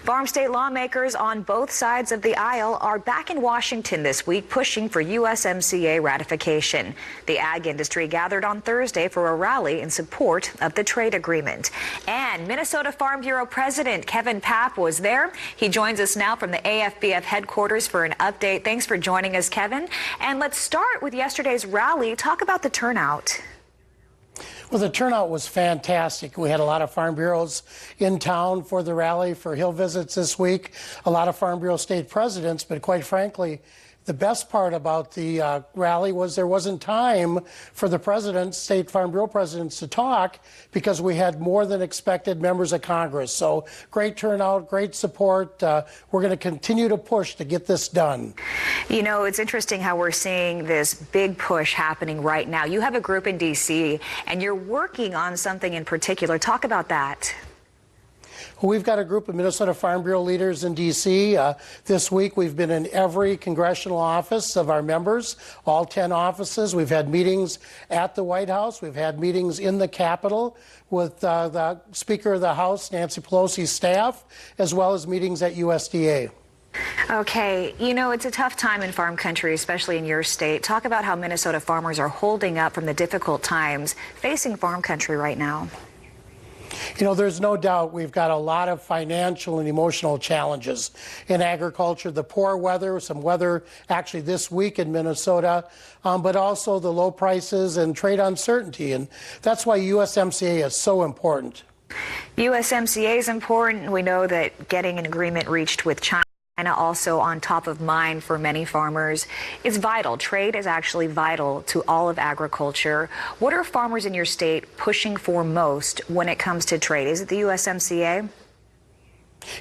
Farm state lawmakers on both sides of the aisle are back in Washington this week pushing for USMCA ratification. The ag industry gathered on Thursday for a rally in support of the trade agreement. And Minnesota Farm Bureau President Kevin Paap was there. He joins us now from the AFBF headquarters for an update. Thanks for joining us, Kevin. And let's start with yesterday's rally. Talk about the turnout. Well, the turnout was fantastic. We had a lot of Farm Bureaus in town for the rally, for Hill visits this week, a lot of Farm Bureau state presidents, but quite frankly, the best part about the rally was there wasn't time for the presidents, state Farm Bureau presidents, to talk because we had more than expected members of Congress. So great turnout, great support. We're going to continue to push to get this done. You know, it's interesting how we're seeing this big push happening right now. You have a group in D.C. and you're working on something in particular. Talk about that. Well, we've got a group of Minnesota Farm Bureau leaders in D.C. This week we've been in every congressional office of our members, all 10 offices. We've had meetings at the White House. We've had meetings in the Capitol with the Speaker of the House, Nancy Pelosi's staff, as well as meetings at USDA. Okay, you know, it's a tough time in farm country, especially in your state. Talk about how Minnesota farmers are holding up from the difficult times facing farm country right now. You know, there's no doubt we've got a lot of financial and emotional challenges in agriculture. The poor weather, some weather actually this week in Minnesota, but also the low prices and trade uncertainty. And that's why USMCA is so important. USMCA is important. We know that getting an agreement reached with China also on top of mind for many farmers. It's vital. Trade is actually vital to all of agriculture. What are farmers in your state pushing for most when it comes to trade? Is it the USMCA?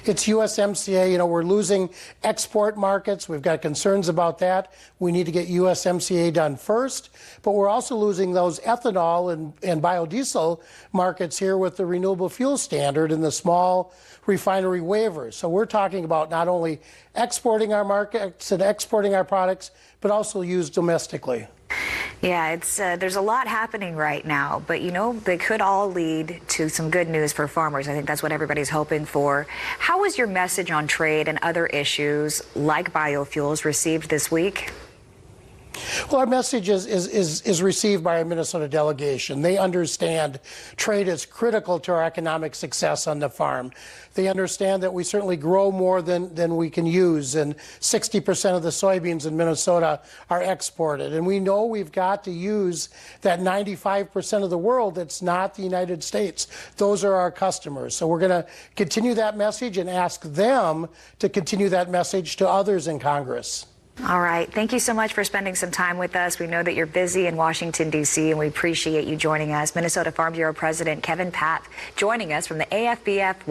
It's USMCA. You know, we're losing export markets. We've got concerns about that. We need to get USMCA done first. But we're also losing those ethanol and biodiesel markets here with the renewable fuel standard and the small refinery waivers. So we're talking about not only exporting our markets and exporting our products, but also used domestically. Yeah, there's a lot happening right now, but you know, they could all lead to some good news for farmers. I think that's what everybody's hoping for. How was your message on trade and other issues like biofuels received this week? Well, our message is received by our Minnesota delegation. They understand trade is critical to our economic success on the farm. They understand that we certainly grow more than we can use, and 60% of the soybeans in Minnesota are exported. And we know we've got to use that 95% of the world that's not the United States. Those are our customers. So we're going to continue that message and ask them to continue that message to others in Congress. All right. Thank you so much for spending some time with us. We know that you're busy in Washington, D.C., and we appreciate you joining us. Minnesota Farm Bureau President Kevin Paap joining us from the AFBF.